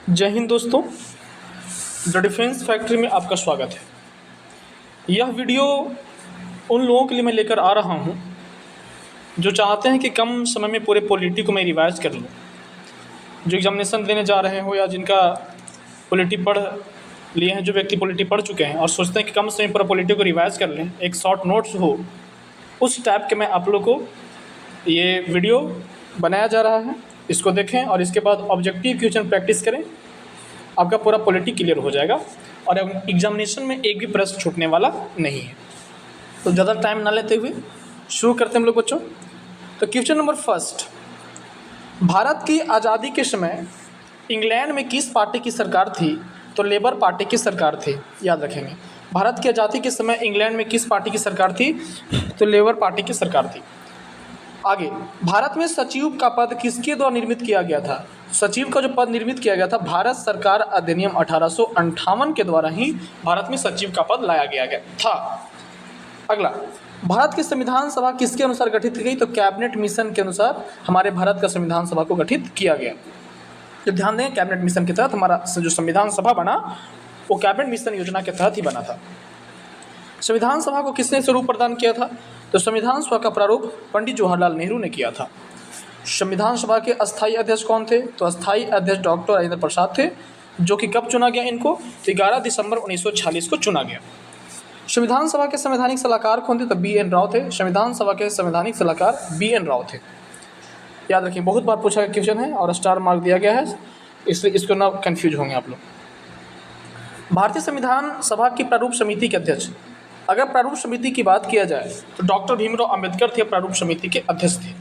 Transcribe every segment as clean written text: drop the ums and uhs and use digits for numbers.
जय हिंद दोस्तों। The defence factory में आपका स्वागत है। यह वीडियो उन लोगों के लिए मैं लेकर आ रहा हूं जो चाहते हैं कि कम समय में पूरे पॉलिटी को मैं रिवाइज कर लूं, जो एग्जामिनेशन देने जा रहे हो या जिनका पॉलिटी पढ़ लिए हैं, जो व्यक्ति पॉलिटी पढ़ चुके हैं और सोचते हैं कि कम समय में पूरा पॉलिटी को रिवाइज कर लें, एक शॉर्ट नोट्स हो, उस टाइप के मैं आप लोग को ये वीडियो बनाया जा रहा है। इसको देखें और इसके बाद ऑब्जेक्टिव क्वेश्चन प्रैक्टिस करें, आपका पूरा पॉलिटी क्लियर हो जाएगा और एग्जामिनेशन में एक भी प्रश्न छूटने वाला नहीं है। तो ज़्यादा टाइम ना लेते हुए शुरू करते हैं हम लोग बच्चों। तो क्वेश्चन नंबर फर्स्ट, भारत की आज़ादी के समय इंग्लैंड में किस पार्टी की सरकार थी? तो लेबर पार्टी की सरकार थी, याद रखेंगे। भारत की आज़ादी के समय इंग्लैंड में किस पार्टी की सरकार थी? तो लेबर पार्टी की सरकार थी। आगे, भारत में सचिव का पद किसके द्वारा निर्मित किया गया था? सचिव का जो पद निर्मित किया गया था, भारत सरकार अधिनियम 1858 के द्वारा ही भारत में सचिव का पद लाया गया था। अगला, भारत की संविधान सभा किसके अनुसार गठित की गई? तो कैबिनेट मिशन के अनुसार हमारे भारत का संविधान सभा को गठित किया गया। तो ध्यान दें, कैबिनेट मिशन के तहत हमारा जो संविधान सभा बना वो कैबिनेट मिशन योजना के तहत ही बना था। संविधान सभा को किसने स्वरूप प्रदान किया था? तो संविधान सभा का प्रारूप पंडित जवाहरलाल नेहरू ने किया था। संविधान सभा के अस्थायी अध्यक्ष कौन थे? तो अस्थायी अध्यक्ष डॉक्टर राजेंद्र प्रसाद थे, जो कि कब चुना गया इनको? तो 11 दिसंबर 1946 को चुना गया। संविधान सभा के संवैधानिक सलाहकार कौन थे? तो बी.एन. राव थे। संविधान सभा के संवैधानिक सलाहकार बी.एन. राव थे। याद रखिए, बहुत बार पूछा गया क्वेश्चन है और स्टार मार्क दिया गया है, इसलिए इसको ना कन्फ्यूज होंगे आप लोग। भारतीय संविधान सभा की प्रारूप समिति के अध्यक्ष, अगर प्रारूप समिति की बात किया जाए तो डॉक्टर भीमराव अंबेडकर थे, प्रारूप समिति के अध्यक्ष थे।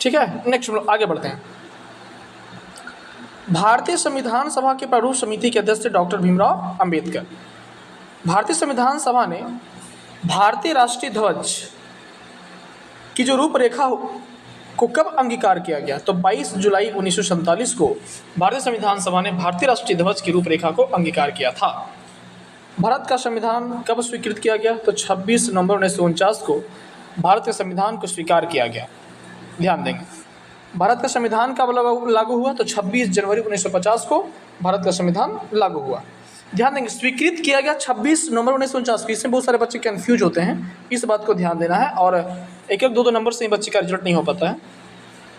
ठीक है, नेक्स्ट हम लोग आगे बढ़ते हैं। भारतीय संविधान सभा के प्रारूप समिति के अध्यक्ष थे डॉक्टर भीमराव अंबेडकर। भारतीय संविधान सभा ने भारतीय राष्ट्रीय ध्वज की जो रूपरेखा को कब अंगीकार किया गया? तो 22 जुलाई 1947 को भारतीय संविधान सभा ने भारतीय राष्ट्रीय ध्वज की रूपरेखा को अंगीकार किया था। भारत का संविधान कब स्वीकृत किया गया? तो 26 नवंबर 1949 को भारत के संविधान को स्वीकार किया गया। ध्यान देंगे, भारत का संविधान कब लागू हुआ? तो 26 जनवरी 1950 को भारत का संविधान लागू हुआ। ध्यान देंगे, स्वीकृत किया गया 26 नवंबर 1949 को। इसमें बहुत सारे बच्चे कंफ्यूज होते हैं, इस बात को ध्यान देना है। और एक एक दो नंबर से ही बच्चे का रिजल्ट नहीं हो पाता है,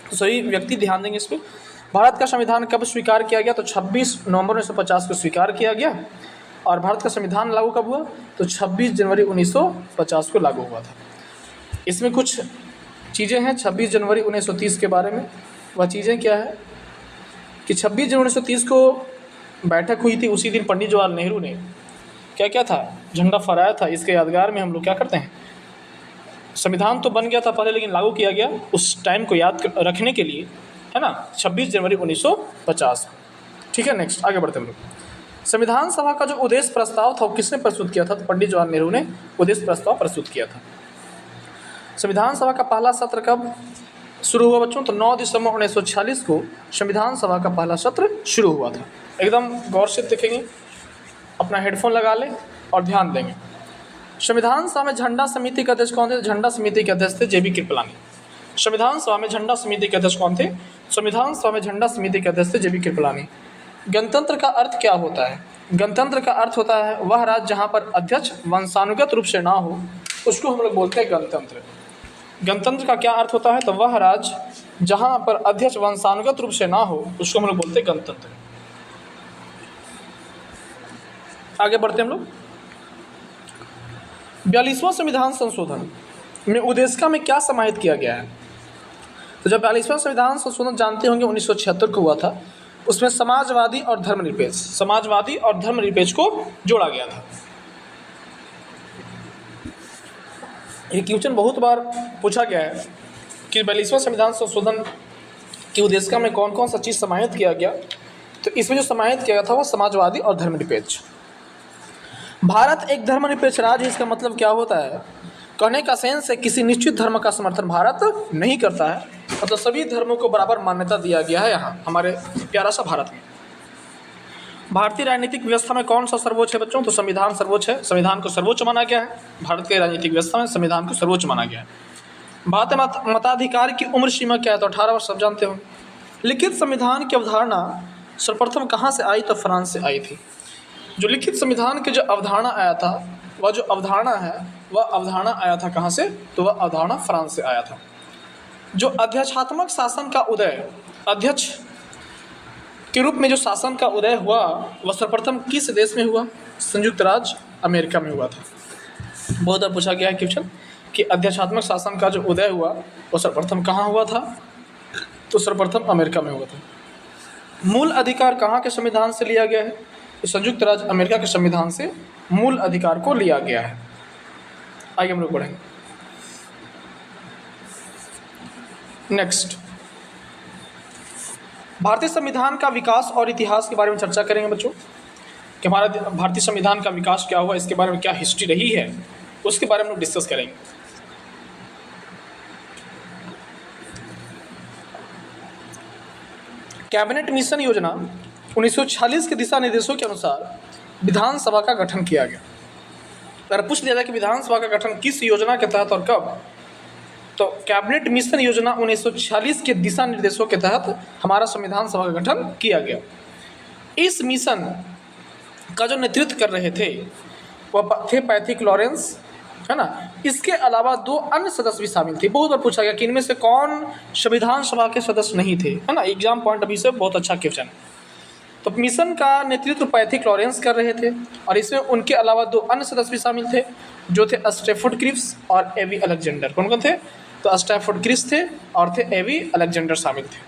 तो सही व्यक्ति ध्यान देंगे इस पर। भारत का संविधान कब स्वीकार किया गया? तो 26 नवंबर 1950 को स्वीकार किया गया। और भारत का संविधान लागू कब हुआ? तो 26 जनवरी 1950 को लागू हुआ था। इसमें कुछ चीज़ें हैं 26 जनवरी 1930 के बारे में। वह चीज़ें क्या है कि 26 जनवरी 1930 को बैठक हुई थी। उसी दिन पंडित जवाहरलाल नेहरू ने क्या क्या था? झंडा फहराया था। इसके यादगार में हम लोग क्या करते हैं, संविधान तो बन गया था पहले, लेकिन लागू किया गया उस टाइम को याद रखने के लिए, है ना, 26 जनवरी 1950। ठीक है, नेक्स्ट आगे बढ़ते हम लोग। संविधान सभा का जो उद्देश्य प्रस्ताव था वो किसने प्रस्तुत किया था? तो पंडित जवाहरलाल नेहरू ने उद्देश्य प्रस्ताव प्रस्तुत किया था। संविधान सभा का पहला सत्र कब शुरू हुआ बच्चों? तो 9 दिसंबर 1946 को संविधान सभा का पहला सत्र शुरू हुआ था। एकदम गौर से देखेंगे, अपना हेडफोन लगा लें और ध्यान देंगे। संविधान सभा में झंडा समिति के अध्यक्ष कौन थे? झंडा समिति के अध्यक्ष थे जे.बी. कृपलानी। संविधान सभा में झंडा समिति के अध्यक्ष कौन थे? संविधान सभा में झंडा समिति के अध्यक्ष थे जे.बी. कृपलानी। गणतंत्र का अर्थ क्या होता है? गणतंत्र का अर्थ होता है वह राज्य जहाँ पर अध्यक्ष वंशानुगत रूप से ना हो, उसको हम लोग बोलते हैं गणतंत्र। गणतंत्र का क्या अर्थ होता है? तो वह राज्य जहाँ पर अध्यक्ष वंशानुगत रूप से ना हो, उसको हम लोग बोलते हैं गणतंत्र। आगे बढ़ते हम लोग। 42वां संविधान संशोधन में उद्देशिका में क्या समाहित किया गया है? तो जब 42वां संविधान संशोधन जानते होंगे 1976 को हुआ था, उसमें समाजवादी और धर्मनिरपेक्ष को जोड़ा गया था। ये क्वेश्चन बहुत बार पूछा गया है कि 42वां संविधान संशोधन की उद्देशिका में कौन कौन सा चीज़ समाहित किया गया? तो इसमें जो समाहित किया गया था वो समाजवादी और धर्मनिरपेक्ष। भारत एक धर्मनिरपेक्ष राज्य है, इसका मतलब क्या होता है? कहने का सेंस है किसी निश्चित धर्म का समर्थन भारत नहीं करता है, मतलब सभी धर्मों को बराबर मान्यता दिया गया है यहाँ हमारे प्यारा सा भारत में। भारतीय राजनीतिक व्यवस्था में कौन सा सर्वोच्च है बच्चों? तो संविधान सर्वोच्च है। संविधान को सर्वोच्च माना गया है। भारत के राजनीतिक व्यवस्था में संविधान को सर्वोच्च माना गया है। भारतीय मताधिकार की उम्र सीमा क्या है? तो 18 वर्ष, सब जानते हो। लिखित संविधान की अवधारणा सर्वप्रथम कहाँ से आई? तो फ्रांस से आई थी। जो लिखित संविधान के जो अवधारणा आया था, वह जो अवधारणा है वह अवधारणा आया था कहाँ से? तो वह अवधारणा फ्रांस से आया था। जो अध्यक्षात्मक शासन का उदय, अध्यक्ष के रूप में जो शासन का उदय हुआ, वह सर्वप्रथम किस देश में हुआ? संयुक्त राज्य अमेरिका में हुआ था। बहुत बार पूछा गया है क्वेश्चन कि अध्यक्षात्मक शासन का जो उदय हुआ वह सर्वप्रथम कहाँ हुआ था? तो सर्वप्रथम अमेरिका में हुआ था। मूल अधिकार कहाँ के संविधान से लिया गया है? तो संयुक्त राज्य अमेरिका के संविधान से मूल अधिकार को लिया गया है। आइए हम लोग बढ़ेंगे। नेक्स्ट, भारतीय संविधान का विकास और इतिहास के बारे में चर्चा करेंगे बच्चों कि हमारा भारतीय संविधान का विकास क्या हुआ, इसके बारे में क्या हिस्ट्री रही है, उसके बारे में हम डिस्कस करेंगे। कैबिनेट मिशन योजना 1946 के दिशा निर्देशों के अनुसार विधानसभा का गठन किया गया। अगर पूछ लिया जाए कि विधानसभा का गठन किस योजना के तहत और कब, तो कैबिनेट मिशन योजना 1946 के दिशा निर्देशों के तहत हमारा संविधान सभा का गठन किया गया। इस मिशन का जो नेतृत्व कर रहे थे वह थे पैथिक लॉरेंस, है ना। इसके अलावा 2 अन्य सदस्य भी शामिल थे। बहुत बार पूछा गया कि इनमें से कौन संविधान सभा के सदस्य नहीं थे, है ना। एग्जाम पॉइंट ऑफ व्यू से बहुत अच्छा क्वेश्चन। तो मिशन का नेतृत्व पैथिक लॉरेंस कर रहे थे और इसमें उनके अलावा 2 अन्य सदस्य भी शामिल थे जो थे स्टैफोर्ड क्रिप्स और एवी अलेक्जेंडर। कौन कौन थे? तो स्टैफोर्ड क्रिप्स थे और थे एवी अलेक्जेंडर शामिल थे।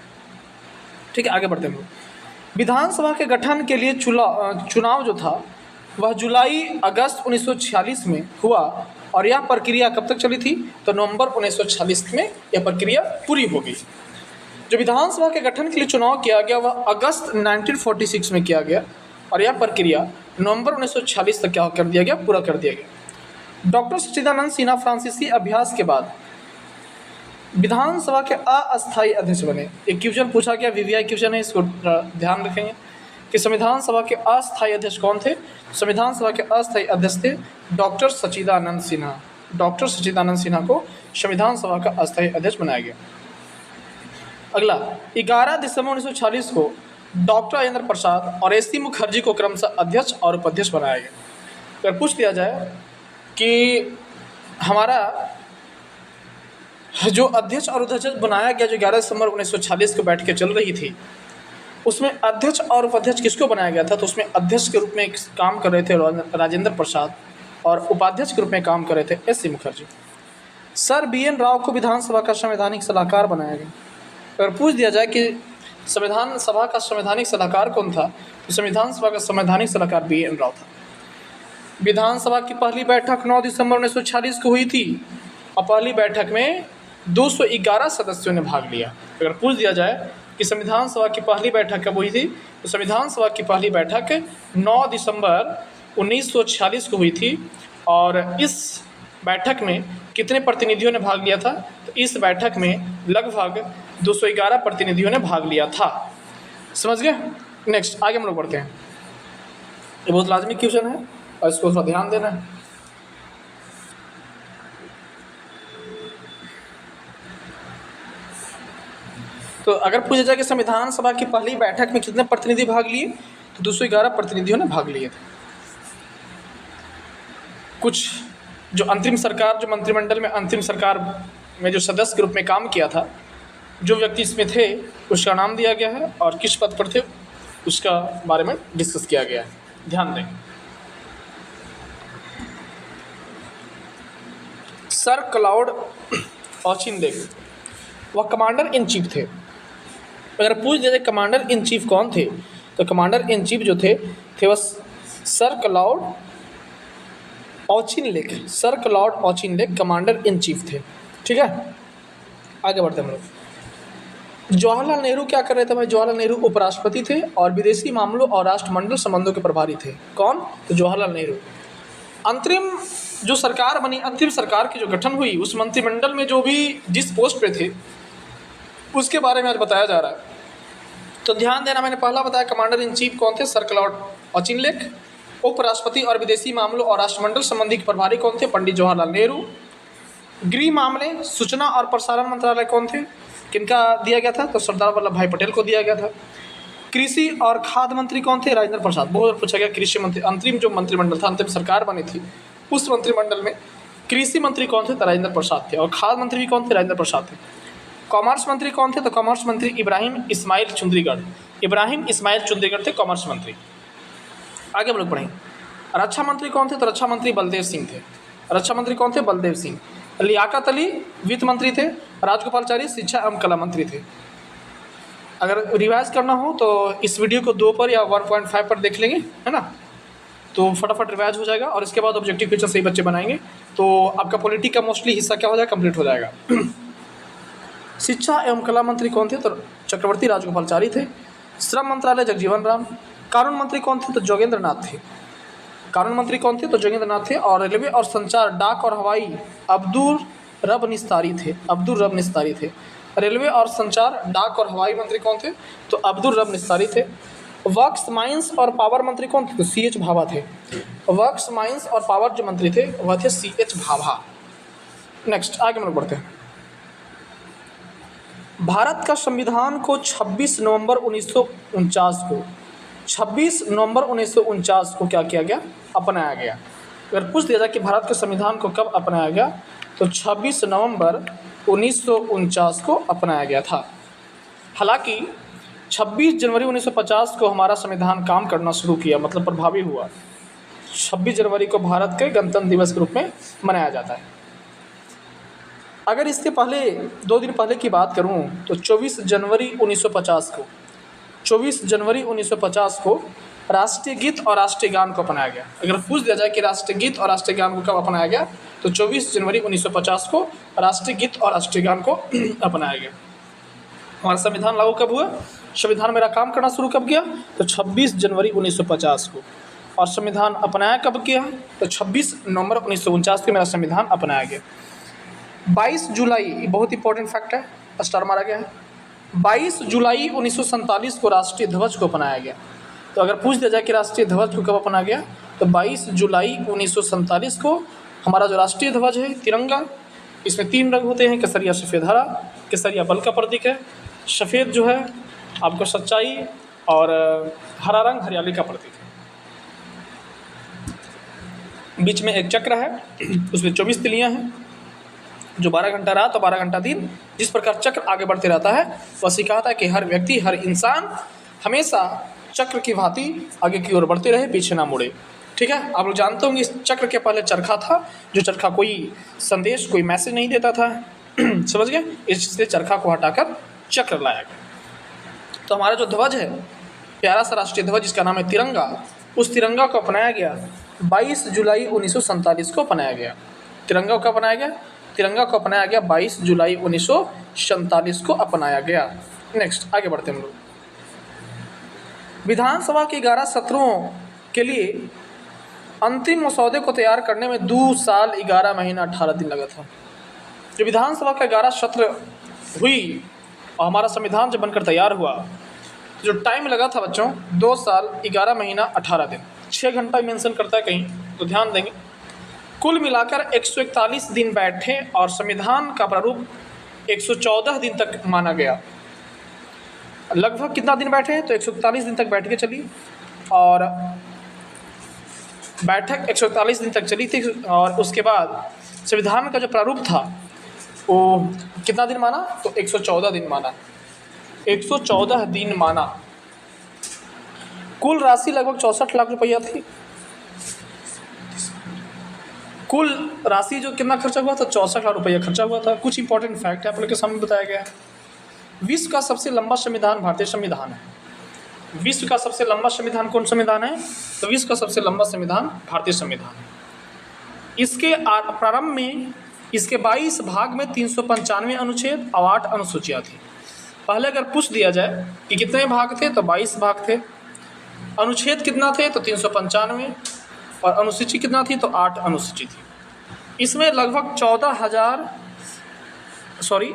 ठीक है, आगे बढ़ते हैं। विधानसभा के गठन के लिए चुनाव जो था वह जुलाई अगस्त 1946 में हुआ और यह प्रक्रिया कब तक चली थी? तो नवंबर 1946 में यह प्रक्रिया पूरी हो गई। जो विधानसभा के गठन के लिए चुनाव किया गया वह अगस्त 1946 में किया गया और यह प्रक्रिया नवंबर 1946 तक क्या कर दिया गया? पूरा कर दिया गया। डॉक्टर सच्चिदानंद सिन्हा फ्रांसीसी अभ्यास के बाद विधानसभा के अस्थायी अध्यक्ष बने। एक क्वेश्चन पूछा गया, वीवीआई क्वेश्चन है, इसको ध्यान रखेंगे कि संविधान सभा के अस्थायी अध्यक्ष कौन थे? संविधान सभा के अस्थायी अध्यक्ष थे डॉक्टर सच्चिदानंद सिन्हा। डॉक्टर सच्चिदानंद सिन्हा को संविधान सभा का अस्थायी अध्यक्ष बनाया गया। अगला, 11 दिसंबर 1946 को डॉक्टर राजेंद्र प्रसाद और एस सी मुखर्जी को क्रमशः अध्यक्ष और उपाध्यक्ष बनाया गया। अगर पूछ लिया जाए कि हमारा जो अध्यक्ष और उपाध्यक्ष बनाया गया जो 11 दिसंबर 1946 को बैठ के चल रही थी, उसमें अध्यक्ष और उपाध्यक्ष किसको बनाया गया था? तो उसमें अध्यक्ष के रूप में काम कर रहे थे राजेंद्र प्रसाद और उपाध्यक्ष के रूप में काम कर रहे थे S C Mukherjee. Sir BN Rao को विधानसभा का संवैधानिक सलाहकार बनाया गया। अगर पूछ दिया जाए कि संविधान सभा का संवैधानिक सलाहकार कौन था, तो संविधान सभा का संवैधानिक सलाहकार BN राव था। विधानसभा की पहली बैठक 9 दिसंबर 1946 को हुई थी और पहली बैठक में 211 सदस्यों ने भाग लिया। अगर पूछ दिया जाए कि संविधान सभा की पहली बैठक कब हुई थी, तो संविधान सभा की पहली बैठक 9 दिसंबर 1946 को हुई थी और इस बैठक में कितने प्रतिनिधियों ने भाग लिया था? तो इस बैठक में लगभग 211 प्रतिनिधियों ने भाग लिया था। समझ गए? नेक्स्ट, आगे हम लोग बढ़ते हैं। ये बहुत लाजमी क्वेश्चन है और इसको थोड़ा ध्यान देना है। तो अगर पूछा जाए कि संविधान सभा की पहली बैठक में कितने प्रतिनिधि भाग लिए, तो 211 प्रतिनिधियों ने भाग लिए थे। कुछ जो अंतरिम सरकार, जो मंत्रिमंडल में अंतिम सरकार में जो सदस्य के रूप में काम किया था, जो व्यक्ति इसमें थे उसका नाम दिया गया है और किस पद पर थे उसका बारे में डिस्कस किया गया है। ध्यान दें। सर क्लाउड ऑचिनलेक वह कमांडर इन चीफ थे। अगर पूछ दिया जाए कमांडर इन चीफ कौन थे, तो कमांडर इन चीफ जो थे वह sir cloud Auchinleck. Sir cloud Auchinleck commander in chief थे। ठीक है, आगे बढ़ते हैं हम लोग। जवाहरलाल नेहरू क्या कर रहे थे भाई? जवाहरलाल नेहरू उपराष्ट्रपति थे और विदेशी मामलों और राष्ट्रमंडल संबंधों के प्रभारी थे। कौन? तो जवाहरलाल नेहरू। अंतरिम जो सरकार बनी, अंतिम सरकार की जो गठन हुई, उस मंत्रिमंडल में जो भी जिस पोस्ट पे थे उसके बारे में आज बताया जा रहा है। तो ध्यान देना, मैंने पहला बताया कमांडर इन चीफ कौन थे? Sir cloud Auchinleck. उपराष्ट्रपति और विदेशी मामलों और राष्ट्रमंडल संबंधी प्रभारी कौन थे? पंडित जवाहरलाल नेहरू। गृह मामले, सूचना और प्रसारण मंत्रालय कौन थे? किनका दिया गया था? तो सरदार वल्लभ भाई पटेल को दिया गया था। कृषि और खाद्य मंत्री कौन थे? राजेंद्र प्रसाद। बहुत बार पूछा गया कृषि मंत्री, अंतरिम जो मंत्रिमंडल था, अंतिम सरकार बनी थी, उस मंत्रिमंडल में कृषि मंत्री कौन थे? तो राजेंद्र प्रसाद थे। और खाद्य मंत्री भी कौन थे? राजेंद्र प्रसाद थे। कॉमर्स मंत्री कौन थे? तो कॉमर्स मंत्री इब्राहिम इस्माइल चुंदरीगढ़। इब्राहिम इस्माइल चुंदरीगढ़ थे कॉमर्स मंत्री। आगे हम लोग पढ़ेंगे। रक्षा मंत्री कौन थे? तो रक्षा मंत्री बलदेव सिंह थे। रक्षा मंत्री कौन थे? बलदेव सिंह। लियाकत अली वित्त मंत्री थे। राजगोपालचारी शिक्षा एवं कला मंत्री थे। अगर रिवाइज करना हो तो इस वीडियो को 2 पर या 1.5 पर देख लेंगे, है ना, तो फटाफट रिवाइज हो जाएगा। और इसके बाद ऑब्जेक्टिव क्वेश्चन सही बच्चे बनाएंगे तो आपका पॉलिटी का मोस्टली हिस्सा क्या हो जाएगा? कंप्लीट हो जाएगा। शिक्षा एवं कला मंत्री कौन थे? तो चक्रवर्ती राजगोपालचारी थे। श्रम मंत्रालय जगजीवन राम। कानून मंत्री कौन थे? तो जोगेंद्र नाथ थे। कानून मंत्री कौन थे? तो जोगेंद्र नाथ थे। और रेलवे और संचार, डाक और हवाई अब्दुल रब निस्तारी थे। अब्दुल रब निस्तारी थे। रेलवे और संचार, डाक और हवाई मंत्री कौन थे? तो अब्दुल रब निस्तारी थे। वर्क्स, माइंस और पावर मंत्री कौन थे? तो CH भाभा थे। वर्क्स, माइंस और पावर जो मंत्री थे वह थे CH भाभा। नेक्स्ट आगे हम लोग बढ़ते हैं। भारत का संविधान को 26 नवंबर 1949 को 26 नवंबर 1949 को क्या किया गया? अपनाया गया। अगर पूछ दिया जाए कि भारत के संविधान को कब अपनाया गया तो 26 नवंबर 1949 को अपनाया गया था। हालांकि 26 जनवरी 1950 को हमारा संविधान काम करना शुरू किया, मतलब प्रभावी हुआ। 26 जनवरी को भारत के गणतंत्र दिवस के रूप में मनाया जाता है। अगर इसके पहले 2 दिन पहले की बात करूं तो 24 जनवरी 1950 को 24 जनवरी 1950 को राष्ट्रीय गीत और राष्ट्रीय गान को अपनाया गया। अगर पूछ दिया जाए कि राष्ट्रीय गीत और राष्ट्रीय गान को कब अपनाया गया तो 24 जनवरी 1950 को राष्ट्रीय गीत और राष्ट्रीय गान को अपनाया गया। हमारा संविधान लागू कब हुआ? संविधान मेरा काम करना शुरू कब किया? तो 26 जनवरी 1950 को। और संविधान अपनाया कब किया? तो 26 नवंबर 1949 को मेरा संविधान अपनाया गया। 22 जुलाई, बहुत इंपॉर्टेंट फैक्ट है, स्टार मारा गया है। 22 जुलाई 1947 को राष्ट्रीय ध्वज को अपनाया गया। तो अगर पूछ दिया जाए कि राष्ट्रीय ध्वज को कब अपनाया गया तो 22 जुलाई 1947 को हमारा जो राष्ट्रीय ध्वज है तिरंगा, इसमें 3 रंग होते हैं, केसरिया, सफ़ेद, हरा। केसरिया बल का प्रतीक है, सफ़ेद जो है आपको सच्चाई, और हरा रंग हरियाली का प्रतीक है। बीच में एक चक्र है, उसमें 24 तिलियाँ हैं, जो 12 घंटा रात और 12 घंटा दिन, जिस प्रकार चक्र आगे बढ़ते रहता है वह सिखाता है कि हर व्यक्ति, हर इंसान हमेशा चक्र की भांति आगे की ओर बढ़ते रहे, पीछे ना मुड़े। ठीक है, आप लोग जानते होंगे इस चक्र के पहले चरखा था, जो चरखा कोई संदेश, कोई मैसेज नहीं देता था। समझ गए? इससे चरखा को हटाकर चक्र लाया गया। तो हमारा जो ध्वज है, प्यारा सा राष्ट्रीय ध्वज जिसका नाम है तिरंगा, उस तिरंगा को अपनाया गया 22 जुलाई 1947 को अपनाया गया। तिरंगा को अपनाया गया, तिरंगा को अपनाया गया 22 जुलाई 1947 को अपनाया गया। नेक्स्ट आगे बढ़ते हैं हम लोग। विधानसभा के 11 सत्रों के लिए अंतिम मसौदे को तैयार करने में 2 साल 11 महीना 18 दिन लगा था। जो विधानसभा का 11 सत्र हुई और हमारा संविधान जब बनकर तैयार हुआ, जो टाइम लगा था बच्चों 2 साल 11 महीना 18 दिन। 6 घंटा मेंशन करता है कहीं, तो ध्यान देंगे। कुल मिलाकर 141 दिन बैठे और संविधान का प्रारूप 114 दिन तक माना गया। लगभग कितना दिन बैठे? तो 141 दिन तक बैठ के चली, और बैठक 141 दिन तक चली थी। और उसके बाद संविधान का जो प्रारूप था वो कितना दिन माना? तो 114 दिन माना। 114 दिन माना। कुल राशि लगभग 64 लाख रुपया थी। कुल राशि जो कितना खर्चा हुआ था? 64 लाख रुपया खर्चा हुआ था। कुछ इंपॉर्टेंट फैक्ट है आप लोग के सामने बताया गया है। विश्व का सबसे लंबा संविधान भारतीय संविधान है। विश्व का सबसे लंबा संविधान कौन संविधान है? तो विश्व का सबसे लंबा संविधान भारतीय संविधान है। इसके प्रारंभ में इसके 22 भाग में 395 अनुच्छेद और 8 अनुसूचियाँ थी। पहले अगर पूछ दिया जाए कि कितने भाग थे तो 22 भाग थे। अनुच्छेद कितना थे? तो 395, और अनुसूची कितना थी? तो 8 अनुसूची थी। इसमें लगभग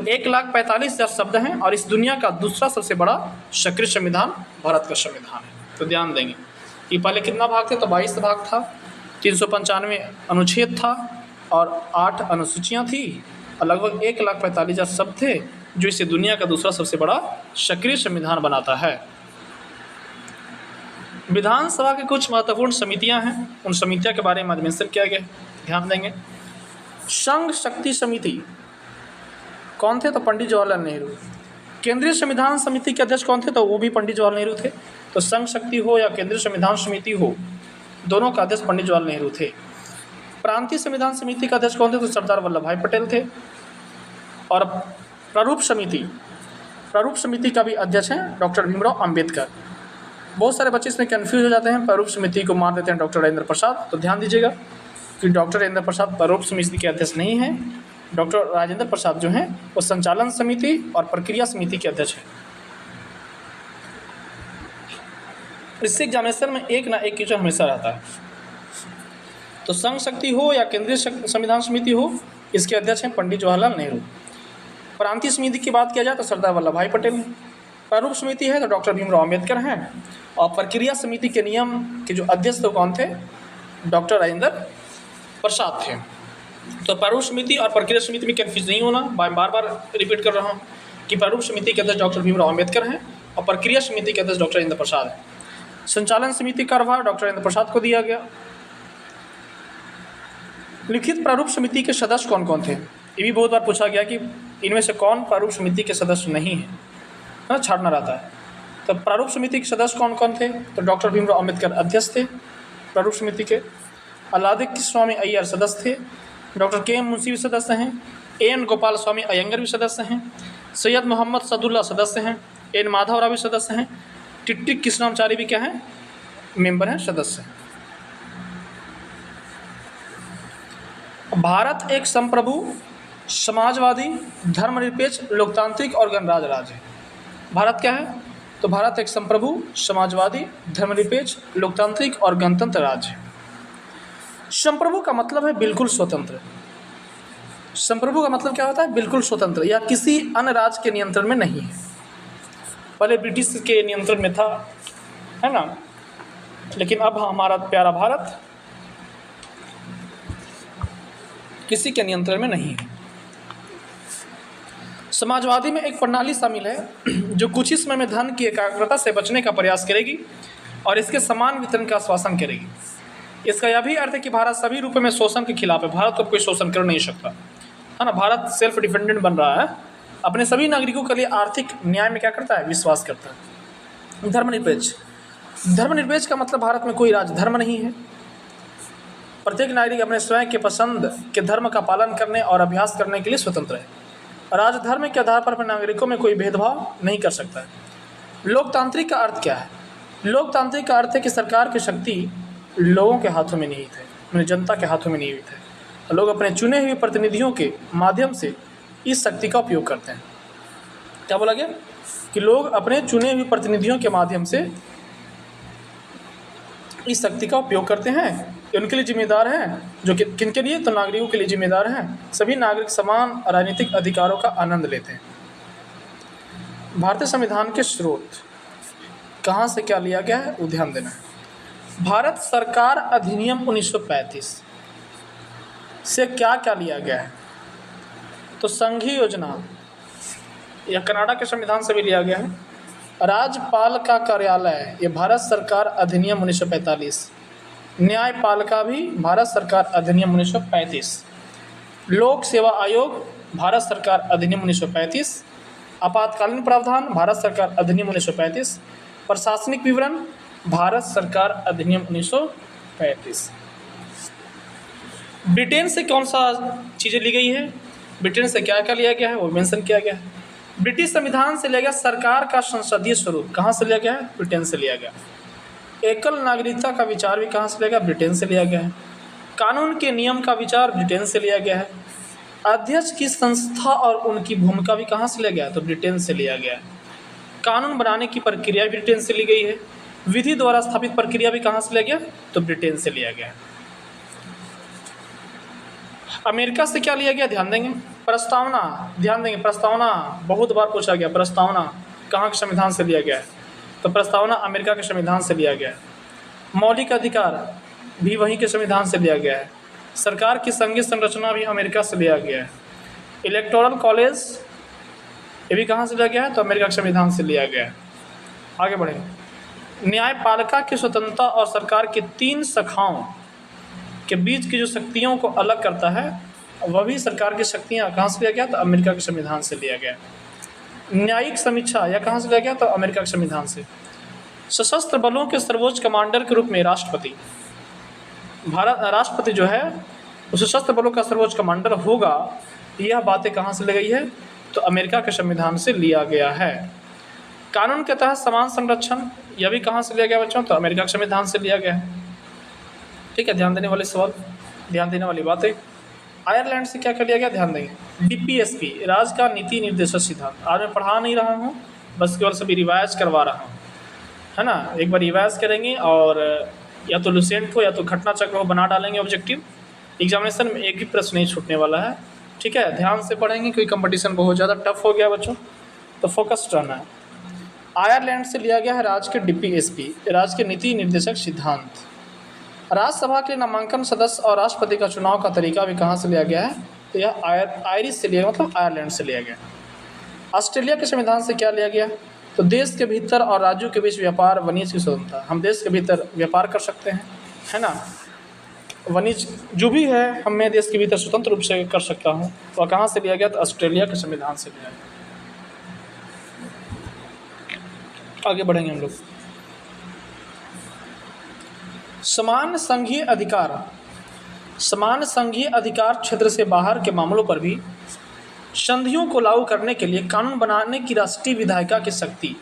1,45,000 शब्द हैं, और इस दुनिया का दूसरा सबसे बड़ा सक्रिय संविधान भारत का संविधान है। तो ध्यान देंगे कि पहले कितना भाग थे? तो 22 भाग था, 395 अनुच्छेद था और 8 अनुसूचियाँ थी, और लगभग 1,45,000 शब्द थे, जो इसे दुनिया का दूसरा सबसे बड़ा सक्रिय संविधान बनाता है। विधानसभा की कुछ महत्वपूर्ण समितियां हैं, उन समितियों के बारे में आज मेंशन किया गया है, ध्यान देंगे। संघ शक्ति समिति कौन थे? तो पंडित जवाहरलाल नेहरू। केंद्रीय संविधान समिति के अध्यक्ष कौन थे? तो वो भी पंडित जवाहरलाल नेहरू थे। तो संघ शक्ति हो या केंद्रीय संविधान समिति हो, दोनों का अध्यक्ष पंडित जवाहरलाल नेहरू थे। प्रांतीय संविधान समिति का अध्यक्ष कौन थे? तो सरदार वल्लभ भाई पटेल थे। और प्रारूप समिति का भी अध्यक्ष हैं डॉक्टर भीमराव अंबेडकर। बहुत सारे बच्चे इसमें कन्फ्यूज हो जाते हैं, प्रारूप समिति को मान देते हैं डॉक्टर राजेंद्र प्रसाद। तो ध्यान दीजिएगा कि डॉक्टर राजेंद्र प्रसाद प्रारूप समिति के अध्यक्ष नहीं हैं। डॉक्टर राजेंद्र प्रसाद जो हैं वो संचालन समिति और प्रक्रिया समिति के अध्यक्ष हैं। इससे एग्जामिनेशन में एक ना एक क्वेश्चन हमेशा रहता है। तो संघ शक्ति हो या केंद्रीय संविधान समिति हो, इसके अध्यक्ष हैं पंडित जवाहरलाल नेहरू। प्रांतीय समिति की बात किया जाए तो सरदार वल्लभ भाई पटेल हैं। प्रारूप समिति है तो डॉक्टर भीमराव अंबेडकर हैं। और प्रक्रिया समिति के नियम के जो अध्यक्ष तो कौन थे? डॉक्टर राजेंद्र प्रसाद थे। तो प्रारूप समिति और प्रक्रिया समिति में कन्फ्यूज नहीं होना, मैं बार बार रिपीट कर रहा हूँ कि प्रारूप समिति के अध्यक्ष डॉक्टर भीमराव अंबेडकर हैं और प्रक्रिया समिति के अध्यक्ष डॉक्टर राजेंद्र प्रसाद हैं। संचालन समिति का कार्यभार डॉक्टर राजेंद्र प्रसाद को दिया गया। लिखित प्रारूप समिति के सदस्य कौन कौन थे? ये भी बहुत बार पूछा गया कि इनमें से कौन प्रारूप समिति के सदस्य नहीं है ना, छाड़ना रहता है। तो प्रारूप समिति के सदस्य कौन कौन थे? तो डॉक्टर भीमराव अंबेडकर अध्यक्ष थे प्रारूप समिति के। अलादी कृष्णस्वामी अय्यर सदस्य थे। डॉक्टर के एम मुंशी भी सदस्य हैं। एन गोपाल स्वामी अयंगर भी सदस्य हैं। सैयद मोहम्मद सदुल्ला सदस्य हैं। एन माधवराव भी सदस्य हैं। टिट्टी कृष्णाचार्य भी क्या हैं? मेंबर हैं, सदस्य हैं। भारत एक संप्रभु, समाजवादी, धर्मनिरपेक्ष, लोकतांत्रिक और गणराज्य राज्य है। भारत क्या है? तो भारत एक संप्रभु, समाजवादी, धर्मनिरपेक्ष, लोकतांत्रिक और गणतंत्र राज्य है। संप्रभु का मतलब है बिल्कुल स्वतंत्र। संप्रभु का मतलब क्या होता है? बिल्कुल स्वतंत्र या किसी अन्य राज्य के नियंत्रण में नहीं है। पहले ब्रिटिश के नियंत्रण में था, है ना, लेकिन अब हमारा प्यारा भारत किसी के नियंत्रण में नहीं है। समाजवादी में एक प्रणाली शामिल है जो कुछ ही समय में धन की एकाग्रता से बचने का प्रयास करेगी और इसके समान वितरण का आश्वासन करेगी। इसका यह भी अर्थ है कि भारत सभी रूपों में शोषण के खिलाफ है। भारत को कोई शोषण कर नहीं सकता, है ना। भारत सेल्फ डिपेंडेंट बन रहा है, अपने सभी नागरिकों के लिए आर्थिक न्याय में क्या करता है? विश्वास करता है। धर्मनिरपेक्ष का मतलब भारत में कोई राजधर्म नहीं है। प्रत्येक नागरिक अपने स्वयं के पसंद के धर्म का पालन करने और अभ्यास करने के लिए स्वतंत्र है। राजधर्म के आधार पर अपने नागरिकों में कोई भेदभाव नहीं कर सकता है। लोकतांत्रिक का अर्थ क्या है? लोकतांत्रिक का अर्थ है कि सरकार की शक्ति लोगों के हाथों में निहित है, अपने जनता के हाथों में निहित है। लोग अपने चुने हुए प्रतिनिधियों के माध्यम से इस शक्ति का उपयोग करते हैं। क्या बोला गया? कि लोग अपने चुने हुए प्रतिनिधियों के माध्यम से इस शक्ति का उपयोग करते हैं। उनके लिए जिम्मेदार हैं, जो कि किनके लिए? तो नागरिकों के लिए जिम्मेदार हैं। सभी नागरिक समान राजनीतिक अधिकारों का आनंद लेते हैं। भारतीय संविधान के स्रोत कहाँ से क्या लिया गया है वो ध्यान देना है। भारत सरकार अधिनियम 1935 से क्या क्या लिया गया है? तो संघीय योजना या कनाडा के संविधान से भी लिया गया है। राज्यपाल का कार्यालय ये भारत सरकार अधिनियम 1945। न्यायपालिका भी भारत सरकार अधिनियम 1935। लोक सेवा आयोग भारत सरकार अधिनियम 1935। आपातकालीन प्रावधान भारत सरकार अधिनियम 1935। प्रशासनिक विवरण भारत सरकार अधिनियम 1935। ब्रिटेन से कौन सा चीज़ें ली गई है? ब्रिटेन से क्या क्या लिया गया है वो मेंशन किया गया है। ब्रिटिश संविधान से लिया गया सरकार का संसदीय स्वरूप, कहाँ से लिया गया है? ब्रिटेन से लिया गया। एकल नागरिकता का विचार भी कहाँ से लिया गया? ब्रिटेन से लिया गया है। कानून के नियम का विचार ब्रिटेन से लिया गया है। अध्यक्ष की संस्था और उनकी भूमिका भी कहाँ से लिया गया? तो ब्रिटेन से लिया गया है। कानून बनाने की प्रक्रिया ब्रिटेन से ली गई है। विधि द्वारा स्थापित प्रक्रिया भी कहाँ से लिया गया? तो ब्रिटेन से लिया गया है। अमेरिका से क्या लिया गया? ध्यान देंगे। प्रस्तावना, ध्यान देंगे। प्रस्तावना बहुत बार पूछा गया। प्रस्तावना कहाँ के संविधान से लिया गया है? तो प्रस्तावना अमेरिका के संविधान से लिया गया है। मौलिक अधिकार भी वहीं के संविधान से लिया गया है। सरकार की संघीय संरचना भी अमेरिका से लिया गया है। इलेक्टोरल कॉलेज ये भी कहाँ से लिया गया है? तो अमेरिका के संविधान से लिया गया है। आगे बढ़ेंगे। न्यायपालिका की स्वतंत्रता और सरकार की 3 शाखाओं के बीच की जो शक्तियों को अलग करता है, वह भी सरकार की शक्तियाँ कहाँ से लिया गया? तो अमेरिका के संविधान से लिया गया। न्यायिक समीक्षा यह कहाँ से लिया गया? तो अमेरिका के संविधान से। सशस्त्र बलों के सर्वोच्च कमांडर के रूप में राष्ट्रपति, राष्ट्रपति जो है वो सशस्त्र बलों का सर्वोच्च कमांडर होगा, यह बातें कहाँ से ली गई है? तो अमेरिका के संविधान से लिया गया है। कानून के तहत समान संरक्षण, यह भी कहाँ से लिया गया बच्चों? तो अमेरिका के संविधान से लिया गया है। ठीक है, ध्यान देने वाले सवाल, ध्यान देने वाली बातें। आयरलैंड से क्या कर लिया गया? ध्यान देंगे। DPSP, राज्य का नीति निर्देशक सिद्धांत। आज मैं पढ़ा नहीं रहा हूँ, बस केवल सभी रिवाइज करवा रहा हूँ, है ना। एक बार रिवाइज करेंगे और या तो लुसेंट को या तो घटना चक्र को बना डालेंगे ऑब्जेक्टिव। एग्जामिनेशन में एक भी प्रश्न नहीं छूटने वाला है। ठीक है, ध्यान से पढ़ेंगे क्योंकि कंपटीशन बहुत ज़्यादा टफ हो गया बच्चों, तो फोकस्ड रहना है। आयरलैंड से लिया गया है राज्य के DPSP, राज्य के नीति निर्देशक सिद्धांत। राज्यसभा के नामांकन सदस्य और राष्ट्रपति का चुनाव का तरीका भी कहाँ से लिया गया है? तो यह आयरिश से लिया, मतलब आयरलैंड से लिया गया। ऑस्ट्रेलिया के संविधान से क्या लिया गया? तो देश के भीतर और राज्यों के बीच व्यापार वाणिज्य की स्वतंत्रता। हम देश के भीतर व्यापार कर सकते हैं, है ना। वाणिज्य जो भी है हम मैं देश के भीतर स्वतंत्र रूप से कर सकता हूँ। वह कहाँ से लिया गया? तो ऑस्ट्रेलिया के संविधान से लिया गया। आगे बढ़ेंगे हम लोग। समान संघीय अधिकार, समान संघीय अधिकार क्षेत्र से बाहर के मामलों पर भी संधियों को लागू करने के लिए कानून बनाने की राष्ट्रीय विधायिका की शक्ति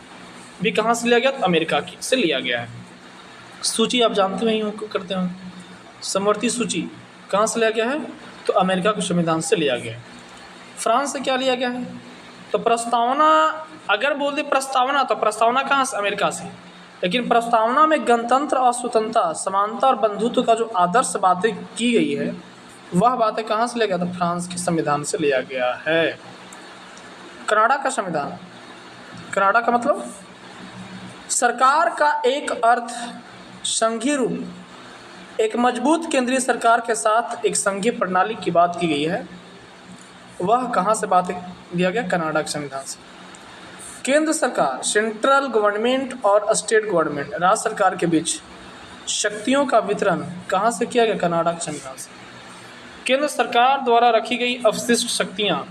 भी कहाँ से लिया गया? तो अमेरिका की से लिया गया है। सूची आप जानते ही हो, करते हो, समवर्ती सूची कहाँ से लिया गया है? तो अमेरिका के संविधान से लिया गया है। फ्रांस से क्या लिया गया है? तो प्रस्तावना, अगर बोल दे प्रस्तावना तो प्रस्तावना कहाँ से? अमेरिका से। लेकिन प्रस्तावना में गणतंत्र और स्वतंत्रता, समानता और बंधुत्व का जो आदर्श बातें की गई है, वह बातें कहाँ से लिया गया? तो फ्रांस के संविधान से लिया गया है। कनाडा का संविधान, कनाडा का मतलब सरकार का एक अर्थ संघीय रूप, एक मजबूत केंद्रीय सरकार के साथ एक संघीय प्रणाली की बात की गई है, वह कहाँ से बात दिया गया? कनाडा के संविधान से। केंद्र सरकार, सेंट्रल गवर्नमेंट और स्टेट गवर्नमेंट, राज्य सरकार के बीच शक्तियों का वितरण कहाँ से किया गया? कनाडा के संविधान से। केंद्र सरकार द्वारा रखी गई अवशिष्ट शक्तियाँ,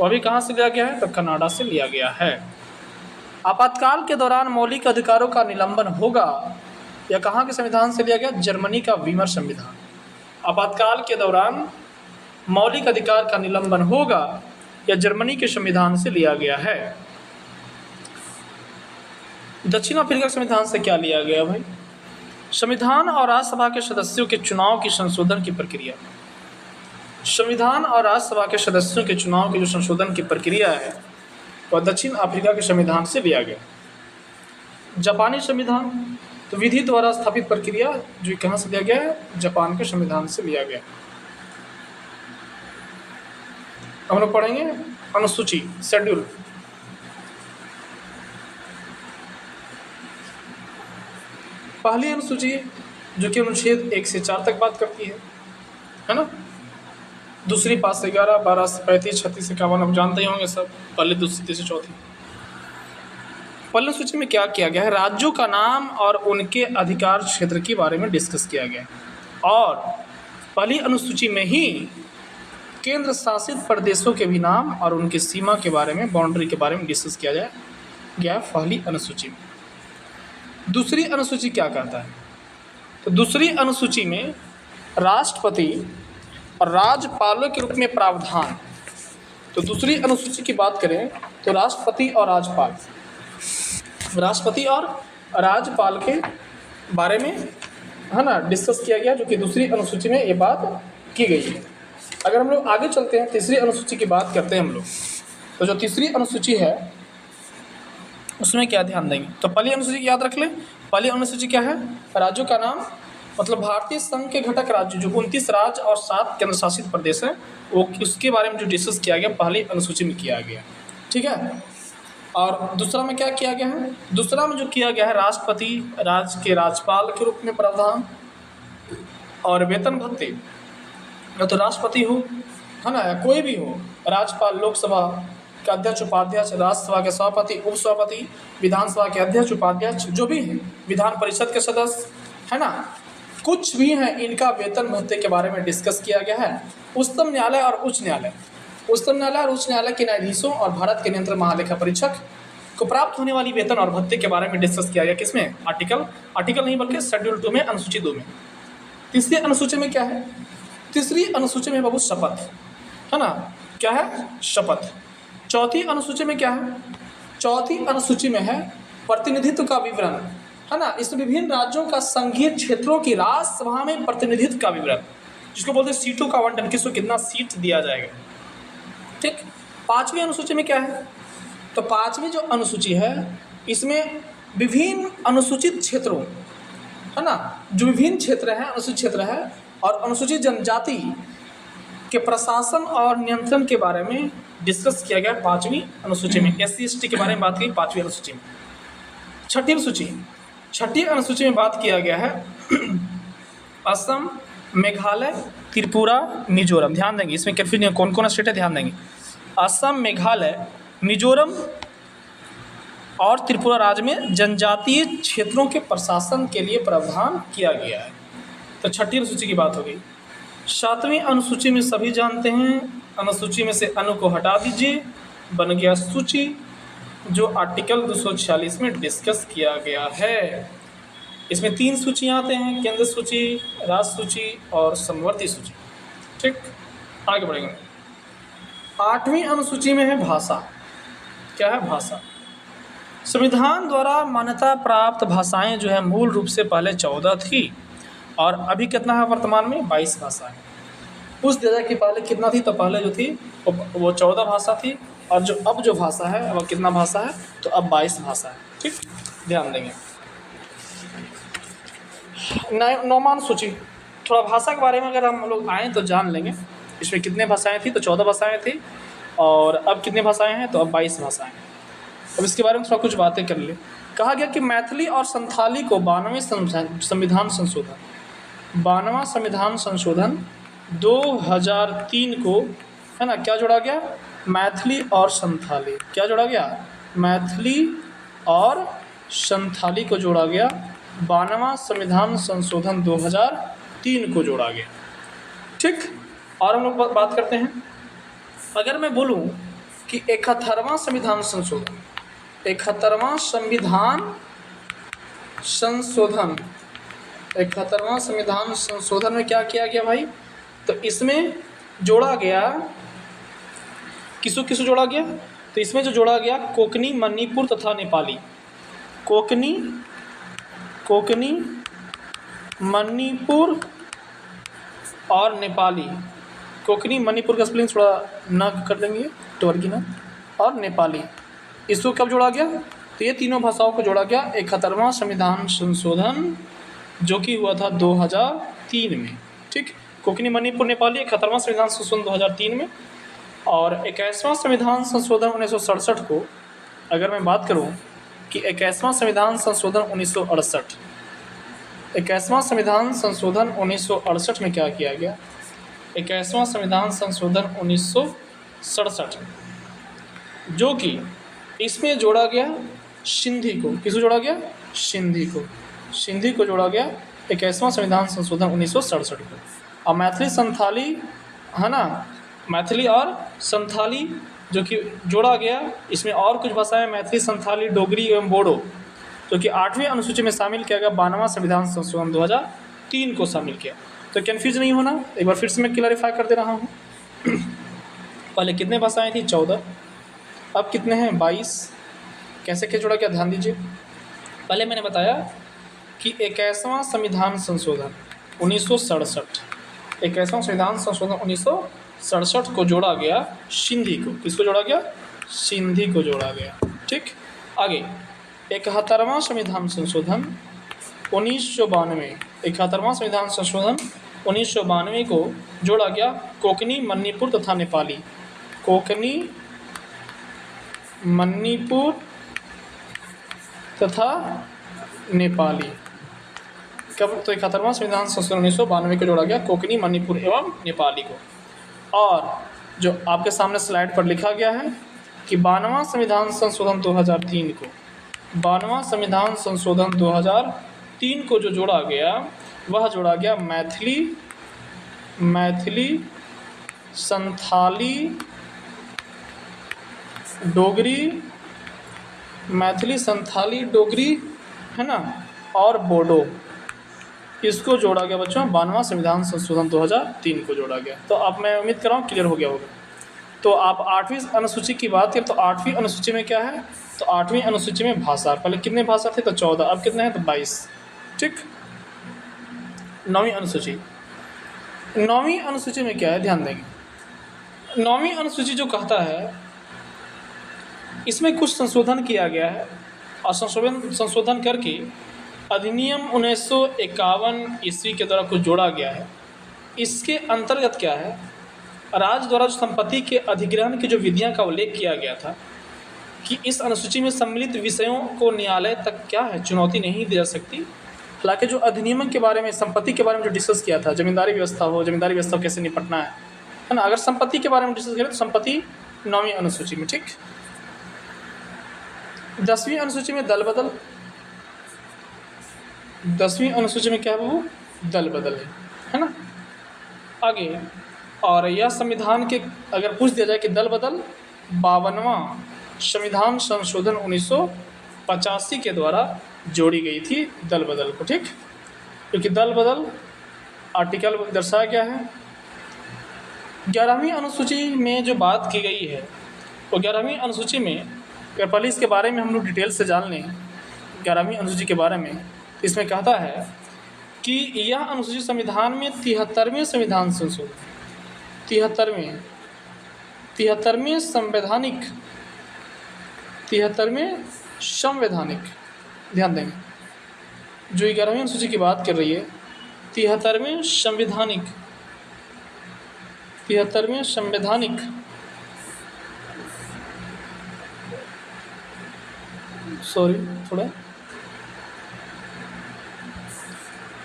वह भी कहाँ से लिया गया है? तो कनाडा से लिया गया है। आपातकाल के दौरान मौलिक अधिकारों का निलंबन होगा, यह कहाँ के संविधान से लिया गया? जर्मनी का वीमर संविधान। आपातकाल के दौरान मौलिक अधिकार का निलंबन होगा, यह जर्मनी के संविधान से लिया गया है। दक्षिण अफ्रीका के संविधान से क्या लिया गया भाई? संविधान और राज्यसभा के सदस्यों के चुनाव की संशोधन की प्रक्रिया। संविधान और राज्यसभा के सदस्यों के चुनाव की जो संशोधन की प्रक्रिया है, वह दक्षिण अफ्रीका के संविधान से लिया गया। जापानी संविधान, तो विधि द्वारा स्थापित प्रक्रिया, जो कहाँ से लिया गया है? जापान के संविधान से लिया गया। हम लोग पढ़ेंगे अनुसूची, शेड्यूल। पहली अनुसूची जो कि अनुच्छेद 1 से 4 तक बात करती है ना। दूसरी 5 से 11, 12 से 35, 36 से 51, आप जानते ही होंगे सब। पहले, दूसरी, तीसरी, चौथी। पहली अनुसूची में क्या किया गया है? राज्यों का नाम और उनके अधिकार क्षेत्र के बारे में डिस्कस किया गया है। और पहली अनुसूची में ही केंद्र शासित प्रदेशों के भी नाम और उनकी सीमा के बारे में, बाउंड्री के बारे में डिस्कस किया गया पहली अनुसूची में। दूसरी अनुसूची क्या कहता है? तो दूसरी अनुसूची में राष्ट्रपति और राज्यपालों के रूप में प्रावधान। तो दूसरी अनुसूची की बात करें तो राष्ट्रपति और राज्यपाल, राष्ट्रपति और राज्यपाल के बारे में, है ना, डिस्कस किया गया, जो कि दूसरी अनुसूची में ये बात की गई है। अगर हम लोग आगे चलते हैं, तीसरी अनुसूची की बात करते हैं हम लोग, तो जो तीसरी अनुसूची है उसमें क्या ध्यान देंगे? तो पहली अनुसूची याद रख लें। पहली अनुसूची क्या है? राज्यों का नाम, मतलब भारतीय संघ के घटक राज्य जो 29 राज्य और 7 केंद्र शासित प्रदेश हैं, वो उसके बारे में जो डिस्कस किया गया पहली अनुसूची में किया गया। ठीक है। और दूसरा में क्या किया गया है? दूसरा में जो किया गया है, राष्ट्रपति राज्य के राज्यपाल के रूप में प्रावधान, और वेतन भत्ते, या तो राष्ट्रपति हो, है ना, या कोई भी हो, राज्यपाल, लोकसभा के अध्यक्ष उपाध्यक्ष, राज्यसभा के सभापति, उपसभापति, विधानसभा के अध्यक्ष उपाध्यक्ष, जो भी हैं, विधान परिषद के सदस्य, है ना, कुछ भी हैं, इनका वेतन भत्ते के बारे में डिस्कस किया गया है। उच्चतम न्यायालय और उच्च न्यायालय, उच्चतम न्यायालय और उच्च न्यायालय के न्यायाधीशों और भारत के नियंत्रण महालेखा परीक्षक को प्राप्त होने वाली वेतन और भत्ते के बारे में डिस्कस किया गया। किसमें? आर्टिकल नहीं बल्कि शेड्यूल 2 में, अनुसूची 2 में। तीसरी अनुसूची में क्या है? तीसरी अनुसूची में बाबू शपथ, है ना, क्या है? शपथ। चौथी अनुसूची में क्या है? चौथी अनुसूची में है प्रतिनिधित्व का विवरण, है ना। इसमें विभिन्न राज्यों का संघीय क्षेत्रों की राज्यसभा में प्रतिनिधित्व का विवरण, जिसको बोलते हैं सीटों का आवंटन, किसको कितना सीट दिया जाएगा। ठीक। पांचवी अनुसूची में क्या है? तो पांचवी जो अनुसूची है इसमें विभिन्न अनुसूचित क्षेत्रों, है ना, जो विभिन्न क्षेत्र हैं, अनुसूचित क्षेत्र है, और अनुसूचित जनजाति के प्रशासन और नियंत्रण के बारे में डिस्कस किया गया पांचवी अनुसूची में। SC/ST के बारे में बात की पांचवी अनुसूची में। छठी अनुसूची में बात किया गया है असम, मेघालय, त्रिपुरा, मिजोरम। ध्यान देंगे, इसमें कन्फ्यूजन कौन कौन स्टेट है, ध्यान देंगे। असम, मेघालय, मिजोरम और त्रिपुरा राज्य में जनजातीय क्षेत्रों के प्रशासन के लिए प्रावधान किया गया है। तो छठी अनुसूची की बात हो गई। सातवीं अनुसूची में सभी जानते हैं, अनुसूची में से अनु को हटा दीजिए, बन गया सूची, जो आर्टिकल 246 में डिस्कस किया गया है। इसमें 3 सूचियाँ आते हैं, केंद्र सूची, राज्य सूची और समवर्ती सूची। ठीक, आगे बढ़ेंगे। 8वीं अनुसूची में है भाषा। क्या है? भाषा। संविधान द्वारा मान्यता प्राप्त भाषाएं जो है मूल रूप से पहले 14 थी, और अभी कितना है वर्तमान में? 22 भाषा है। उस दशा की पहले कितना थी? तो पहले जो थी वो 14 भाषा थी, और जो अब जो भाषा है वो कितना भाषा है? तो अब 22 भाषा है। ठीक, ध्यान देंगे। 9वां सूची, थोड़ा भाषा के बारे में अगर हम लोग आएँ तो जान लेंगे। इसमें कितने भाषाएं थी? तो 14 भाषाएं थी, और अब कितने भाषाएं हैं? तो अब 22 भाषाएं हैं। अब इसके बारे में थोड़ा कुछ बातें कर ले। कहा गया कि मैथिली और संथाली को 92वें संविधान संशोधन, 92वां संविधान संशोधन 2003 को, है ना, क्या जोड़ा गया? मैथिली और संथाली। क्या जोड़ा गया? मैथिली और संथाली को जोड़ा गया। 92वां संविधान संशोधन 2003 को जोड़ा गया। ठीक, और हम लोग बात करते हैं। अगर मैं बोलूं कि 71वां संविधान संशोधन, 71वां संविधान संशोधन, 71वां संविधान संशोधन में क्या किया गया भाई? तो इसमें जोड़ा गया, किसको जोड़ा गया? तो इसमें जो जोड़ा गया कोंकणी, मणिपुर तथा नेपाली। कोंकणी, मणिपुर और नेपाली। कोंकणी, मणिपुर का स्पेलिंग थोड़ा न कर देंगे, टवर्गी न, और नेपाली, इसको कब जोड़ा गया? तो ये तीनों भाषाओं को जोड़ा गया 71वां संविधान संशोधन, जो कि हुआ था 2003 में। ठीक, कोंकणी, मणिपुर, नेपाली 71वां संविधान संशोधन 2003 में। और 21वां संविधान संशोधन 1967 को अगर मैं बात करूं कि 21वां संविधान संशोधन 1968, 21वां संविधान संशोधन 1968 में क्या किया गया? 21वां संविधान संशोधन 1967, जो कि इसमें जोड़ा गया सिंधी को। किसको जोड़ा गया? सिंधी को जोड़ा गया 21वां संविधान संशोधन 1967 को। और मैथिली, संथाली, है ना, मैथिली और संथाली जो कि जोड़ा गया, इसमें और कुछ भाषाएं मैथिली, संथाली, डोगरी एवं बोडो, जो कि 8वीं अनुसूची में शामिल किया गया। 92वां संविधान संशोधन 2003 को शामिल किया। तो कन्फ्यूज नहीं होना, एक बार फिर से मैं क्लैरिफाई कर दे रहा हूँ। पहले कितने भाषाएं थी? 14, अब कितने हैं? 22। कैसे क्या जोड़ा गया? ध्यान दीजिए। पहले मैंने बताया कि 21वां संविधान संशोधन 1967, 21वां संविधान संशोधन 1967 को जोड़ा गया सिंधी को। किसको जोड़ा गया? सिंधी को जोड़ा गया। ठीक, आगे 71वां संविधान संशोधन 1992, 71वां संविधान संशोधन 1992 को जोड़ा गया कोंकणी, मणिपुर तथा नेपाली। कोंकणी, मणिपुर तथा नेपाली कब? तो 71वां संविधान संशोधन 1992 को जोड़ा गया कोंकणी, मणिपुर एवं नेपाली को। और जो आपके सामने स्लाइड पर लिखा गया है कि 92वां संविधान संशोधन 2003 को 92वां संविधान संशोधन 2003 को जो जोड़ा गया, वह जोड़ा गया मैथिली, संथाली, डोगरी, है ना, और बोडो, इसको जोड़ा गया बच्चों। 92वां संविधान संशोधन 2003 को जोड़ा गया। तो अब मैं उम्मीद कर रहा हूँ क्लियर हो गया होगा। तो आप 8वीं अनुसूची की बात करें तो 8वीं अनुसूची में क्या है, तो 8वीं अनुसूची में भाषा, पहले कितने भाषा थे, तो 14, अब कितने हैं, तो 22। ठीक। 9वीं अनुसूची में क्या है, ध्यान देंगे। 9वीं अनुसूची जो कहता है, इसमें कुछ संशोधन किया गया है और संशोधन करके अधिनियम 1951 ईस्वी के द्वारा कुछ जोड़ा गया है। इसके अंतर्गत क्या है, राज्य द्वारा संपत्ति के अधिग्रहण की जो विधियां का उल्लेख किया गया था कि इस अनुसूची में सम्मिलित विषयों को न्यायालय तक क्या है, चुनौती नहीं दी जा सकती। हालांकि जो अधिनियम के बारे में, संपत्ति के बारे में जो डिस्कस किया था, जमींदारी व्यवस्था कैसे निपटना है ना, अगर संपत्ति के बारे में डिस्कस करें तो संपत्ति 9वीं अनुसूची में। ठीक। 10वीं अनुसूची में दल बदल, 10वीं अनुसूची में क्या है, वो दल बदल है ना। आगे, और यह संविधान के, अगर पूछ दिया जाए कि दल बदल 52वां संविधान संशोधन 1985 के द्वारा जोड़ी गई थी दल बदल को। ठीक। क्योंकि दल बदल आर्टिकल दर्शाया गया है। 11वीं अनुसूची में जो बात की गई है, वो 11वीं अनुसूची में, अगर पहले इसके बारे में हम लोग डिटेल से जान लें 11वीं अनुसूची के बारे में, इसमें कहता है कि यह अनुसूची संविधान में 73वें संविधान संशोधन, 73वें संवैधानिक, ध्यान देंगे, जो 11वीं अनुसूची की बात कर रही है, 73वें संवैधानिक सॉरी थोड़ा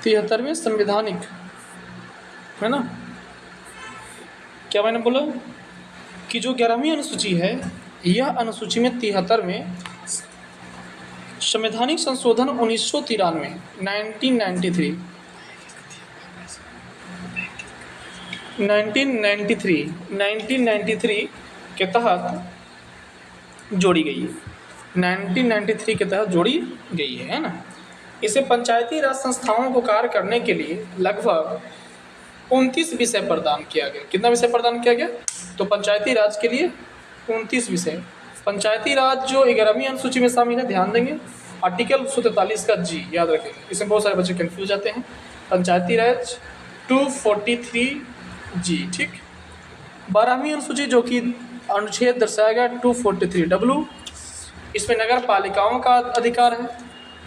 73वें संवैधानिक, है ना। क्या मैंने बोला कि जो 11वीं अनुसूची है, यह अनुसूची में 73वें संवैधानिक संशोधन 1993 के तहत जोड़ी गई है। 1993 के तहत जोड़ी गई है ना। इसे पंचायती राज संस्थाओं को कार्य करने के लिए लगभग 29 विषय प्रदान किया गया। कितना विषय प्रदान किया गया, तो पंचायती राज के लिए 29 विषय। पंचायती राज जो 11वीं अनुसूची में शामिल है, ध्यान देंगे, आर्टिकल 143 का जी याद रखेंगे, इसमें बहुत सारे बच्चे कंफ्यूज जाते हैं। पंचायती राज 243 जी। ठीक। 12वीं अनुसूची जो कि अनुच्छेद दर्शाया गया 243 डब्ल्यू, इसमें नगर पालिकाओं का अधिकार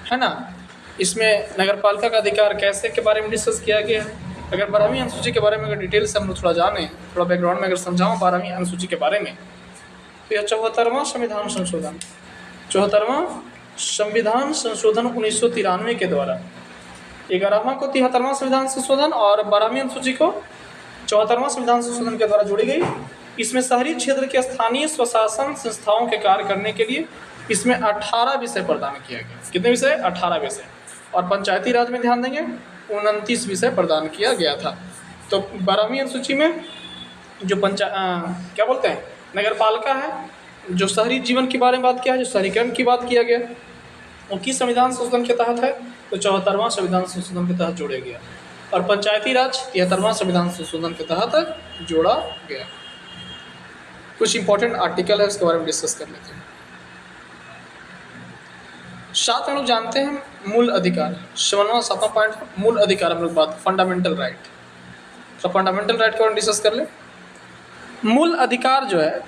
है ना। इसमें नगर पालिका का अधिकार कैसे के बारे में डिस्कस किया गया है। अगर 12वीं अनुसूची के बारे में अगर डिटेल से हम लोग थोड़ा जानें, थोड़ा बैकग्राउंड में अगर समझाऊँ 12वीं अनुसूची के बारे में, तो यह 74वां संविधान संशोधन 1993 के द्वारा, 11वां को 73वां संविधान संशोधन और 12वीं अनुसूची को 74वां संविधान संशोधन के द्वारा जोड़ी गई। इसमें शहरी क्षेत्र के स्थानीय स्वशासन संस्थाओं के कार्य करने के लिए इसमें 18 विषय प्रदान किया गया। कितने विषय, 18 विषय। और पंचायती राज में ध्यान देंगे 29 विषय प्रदान किया गया था। तो 12वीं अनुसूची में जो क्या बोलते हैं, नगर पालिका है, जो शहरी जीवन के बारे में बात किया है, जो शहरीकरण की बात किया गया, वो किस संविधान संशोधन के तहत है, तो 74वां संविधान संशोधन के तहत जोड़ा गया। और पंचायती राज 73वां संविधान संशोधन के तहत जोड़ा गया। कुछ इंपॉर्टेंट आर्टिकल है, उसके बारे में डिस्कस कर लेते हैं। साथ में लोग जानते हैं मूल अधिकार, 7वां पॉइंट मूल अधिकार, हम लोग बात फंडामेंटल राइट। तो फंडामेंटल राइट के बारे में डिस्कस कर ले। मूल अधिकार जो है,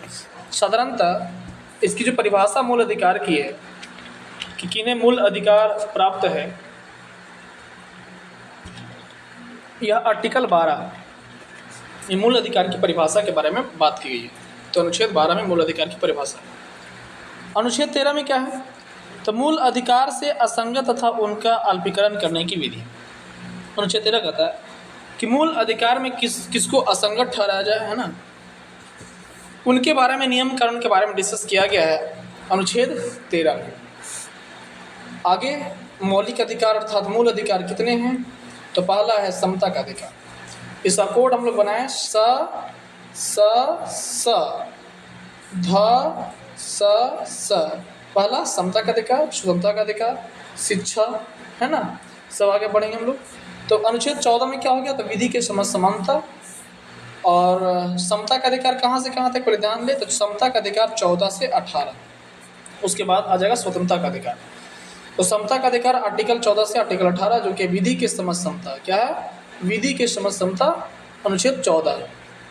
साधारणतः इसकी जो परिभाषा मूल अधिकार की है कि किन्हें मूल अधिकार प्राप्त है, यह आर्टिकल 12 ये मूल अधिकार की परिभाषा के बारे में बात की गई है। तो अनुच्छेद 12 में मूल अधिकार की परिभाषा। अनुच्छेद 13 में क्या है, तो मूल अधिकार से असंगत तथा उनका अल्पीकरण करने की विधि। अनुच्छेद 13 कहता है कि मूल अधिकार में किसको असंगत ठहराया जाए, है ना। उनके बारे में, नियम कानून के बारे में डिस्कस किया गया है अनुच्छेद 13 में। आगे मौलिक अधिकार अर्थात मूल अधिकार कितने हैं? तो पहला है समता का अधिकार। इसका कोड हम लोग बनाए स ध स। पहला समता का अधिकार, स्वतंत्रता का अधिकार, शिक्षा, है ना। सब आगे बढ़ेंगे हम लोग। तो अनुच्छेद 14 में क्या हो गया? तो विधि के समक्ष समानता। और समता का अधिकार कहाँ से कहाँ तक पर ध्यान दें? तो समता का अधिकार 14 से 18। उसके बाद आ जाएगा स्वतंत्रता का अधिकार। तो समता का अधिकार आर्टिकल 14 से आर्टिकल 18, जो कि विधि के समक्ष समता। क्या है? विधि के समक्ष समता, अनुच्छेद 14।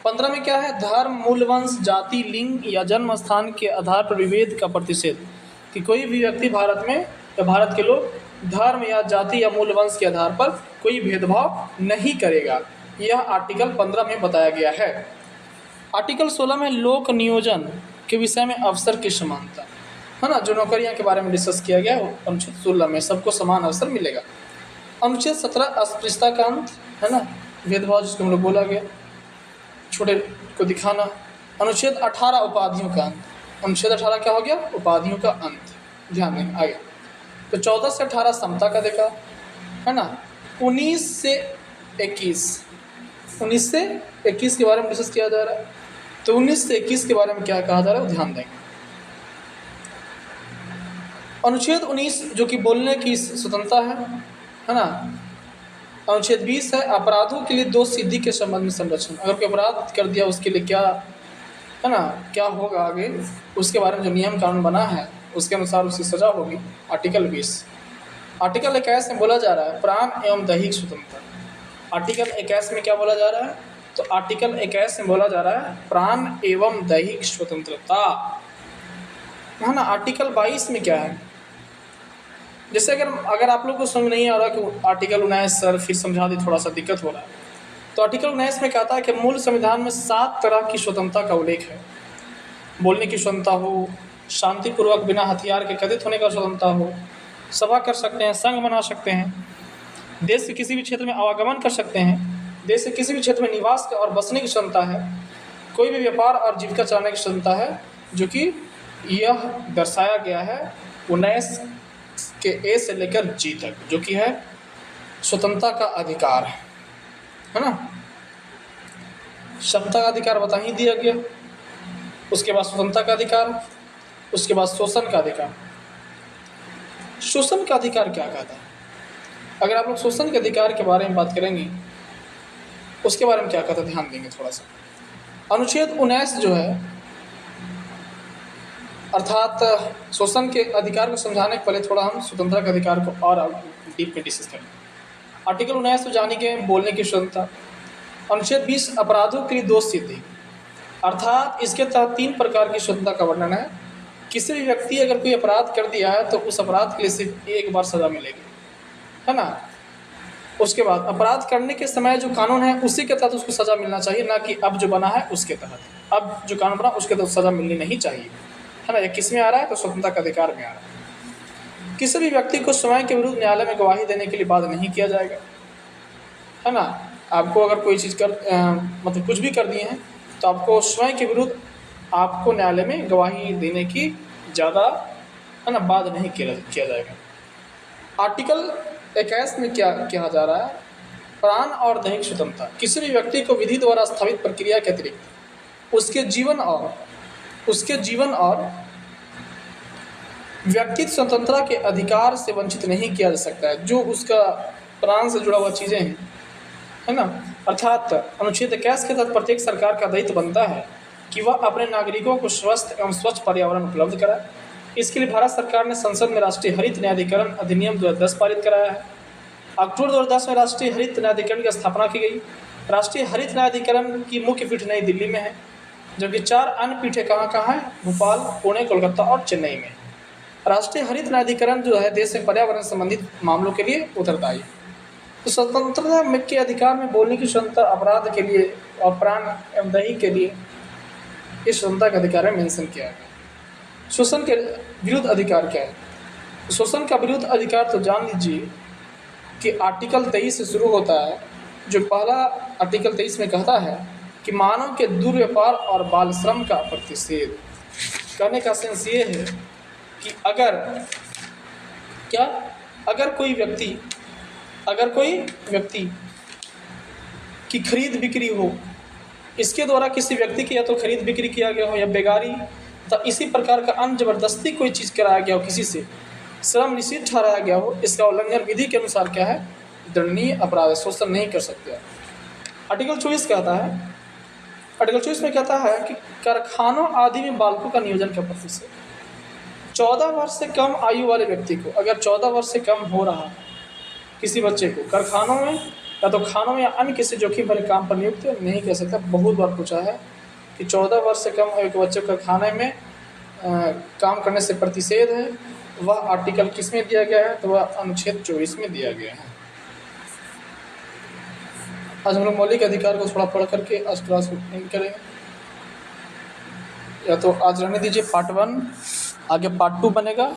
15 में क्या है? धर्म, मूल वंश, जाति, लिंग या जन्म स्थान के आधार पर विभेद का प्रतिषेध। कि कोई भी व्यक्ति भारत में या भारत के लोग धर्म या जाति या मूल वंश के आधार पर कोई भेदभाव नहीं करेगा। यह आर्टिकल 15 में बताया गया है। आर्टिकल 16 में लोक नियोजन के विषय में अवसर की समानता, है ना। जो नौकरियां के बारे में डिस्कस किया गया है अनुच्छेद 16 में, सबको समान अवसर मिलेगा। अनुच्छेद 17 अस्पृश्यता का अंत, है ना, भेदभाव जिसको हम लोग बोला गया, छोटे को दिखाना। अनुच्छेद 18 उपाधियों का अंत। अनुच्छेद 18 क्या हो गया? उपाधियों का अंत। ध्यान दें आगे। तो 14 से 18 समता का अधिकार, है ना। 19 से 21 के बारे में डिस्कस किया जा रहा है। तो 19 से 21 के बारे में क्या कहा जा रहा है, ध्यान देंगे। अनुच्छेद 19 जो कि बोलने की स्वतंत्रता है ना। अनुच्छेद 20 है अपराधों के लिए दोष सिद्धि के संबंध में संरक्षण। अगर कोई अपराध कर दिया उसके लिए क्या, है ना, क्या होगा आगे, उसके बारे में जो नियम कानून बना है उसके अनुसार उसकी सजा होगी। आर्टिकल 20। आर्टिकल 21 में बोला जा रहा है प्राण एवं दैहिक स्वतंत्रता। आर्टिकल 21 में क्या बोला जा रहा है? तो आर्टिकल 21 में बोला जा रहा है प्राण एवं दैहिक स्वतंत्रता, है ना। आर्टिकल 22 में क्या है? जैसे अगर आप लोग को समझ नहीं आ रहा कि आर्टिकल 19 सर फिर समझा दी, थोड़ा सा दिक्कत हो रहा है। तो आर्टिकल 19 में कहता है कि मूल संविधान में 7 तरह की स्वतंत्रता का उल्लेख है। बोलने की स्वतंत्रता हो, शांतिपूर्वक बिना हथियार के कथित होने का स्वतंत्रता हो, सभा कर सकते हैं, संघ बना सकते हैं, देश के किसी भी क्षेत्र में आवागमन कर सकते हैं, देश के किसी भी क्षेत्र में निवास और बसने की क्षमता है, कोई भी व्यापार और जीविका चलाने की क्षमता है, जो कि यह दर्शाया गया है 19 के ए से लेकर जी तक, जो कि है स्वतंत्रता का अधिकार, है ना। क्षमता का अधिकार बता ही दिया गया। उसके बाद स्वतंत्रता का अधिकार, उसके बाद शोषण का अधिकार। शोषण का अधिकार क्या कहता है? अगर आप लोग शोषण के अधिकार के बारे में बात करेंगे, उसके बारे में क्या कहता है, ध्यान देंगे थोड़ा सा। अनुच्छेद 19 जो है, अर्थात शोषण के अधिकार को समझाने के पहले थोड़ा हम स्वतंत्रता के अधिकार को और डीप में डिस्कस करें। आर्टिकल 19 तो जाने के बोलने की स्वतंत्रता। अनुच्छेद 20 अपराधों के लिए दोष सिद्धि, अर्थात इसके तहत 3 प्रकार की स्वतंत्रता का वर्णन है। किसी भी व्यक्ति अगर कोई अपराध कर दिया है तो उस अपराध के लिए सिर्फ एक बार सज़ा मिलेगी, है ना। उसके बाद अपराध करने के समय जो कानून है उसी के तहत उसको सज़ा मिलना चाहिए, ना कि अब जो बना है उसके तहत। अब जो कानून बना उसके तहत सज़ा मिलनी नहीं चाहिए, है ना। ये किस में आ रहा है? तो स्वतंत्रता के अधिकार में आ रहा है। किसी भी व्यक्ति को स्वयं के विरुद्ध न्यायालय में गवाही देने के लिए बाध्य नहीं किया जाएगा, है ना। आपको अगर कोई चीज़ मतलब कुछ भी कर दिए हैं तो आपको स्वयं के विरुद्ध आपको न्यायालय में गवाही देने की ज़्यादा, है ना, बाध्य नहीं किया जाएगा। आर्टिकल 21 में क्या कहा जा रहा है? प्राण और दैहिक स्वतंत्रता। किसी भी व्यक्ति को विधि द्वारा स्थापित प्रक्रिया के अतिरिक्त उसके जीवन और व्यक्तित्व स्वतंत्रता के अधिकार से वंचित नहीं किया जा सकता है, जो उसका प्राण से जुड़ा हुआ चीज़ें हैं, है ना। अर्थात अनुच्छेद 21 के तहत प्रत्येक सरकार का दायित्व बनता है कि वह अपने नागरिकों को स्वस्थ एवं स्वच्छ पर्यावरण उपलब्ध कराए। इसके लिए भारत सरकार ने संसद में राष्ट्रीय हरित न्यायाधिकरण अधिनियम 2010 पारित कराया है। अक्टूबर 2010 में राष्ट्रीय हरित न्यायाधिकरण की स्थापना की गई। राष्ट्रीय हरित न्यायाधिकरण की मुख्य पीठ नई दिल्ली में है, जबकि 4 अन्य पीठें कहाँ हैं? भोपाल, पुणे, कोलकाता और चेन्नई में। राष्ट्रीय हरित न्यायाधिकरण जो है देश में पर्यावरण संबंधित मामलों के लिए उत्तरदायी। तो स्वतंत्रता के अधिकार में बोलने की स्वतंत्रता, अपराध के लिए और प्राण एवं दैहिक के लिए इस स्वतंत्रता के अधिकार में मेंशन किया है। शोषण के विरुद्ध अधिकार क्या है? शोषण का विरुद्ध अधिकार तो जान लीजिए कि आर्टिकल 23 से शुरू होता है। जो पहला आर्टिकल 23 में कहता है कि मानव के दुर्व्यापार और बाल श्रम का प्रतिषेध। कहने का सेंस ये है कि अगर कोई व्यक्ति की खरीद बिक्री हो, इसके द्वारा किसी व्यक्ति की या तो खरीद बिक्री किया गया हो या बेगारी तथा इसी प्रकार का अन्य जबरदस्ती कोई चीज़ कराया गया हो, किसी से श्रम निषिद्ध ठहराया गया हो, इसका उल्लंघन विधि के अनुसार क्या है, दंडनीय अपराध है, शोषण नहीं कर सकते। आर्टिकल 24 में कहता है कि कारखानों आदि में बालकों का नियोजन का प्रतिशत 14 वर्ष से कम आयु वाले व्यक्ति को, अगर 14 वर्ष से कम हो रहा है किसी बच्चे को कारखानों में या तो खानों में या अन्य किसी जोखिम भरे काम पर नियुक्त नहीं कर सकता। बहुत बार पूछा है कि 14 वर्ष से कम आयु के बच्चे को कारखाने में काम करने से प्रतिषेध है, वह आर्टिकल किस में दिया गया है, तो वह अनुच्छेद 24 में दिया गया है। आज हम लोग मौलिक अधिकार को थोड़ा पढ़ करके आज क्लास को एंड करेंगे, या तो आज रहने दीजिए पार्ट 1, आगे पार्ट 2 बनेगा।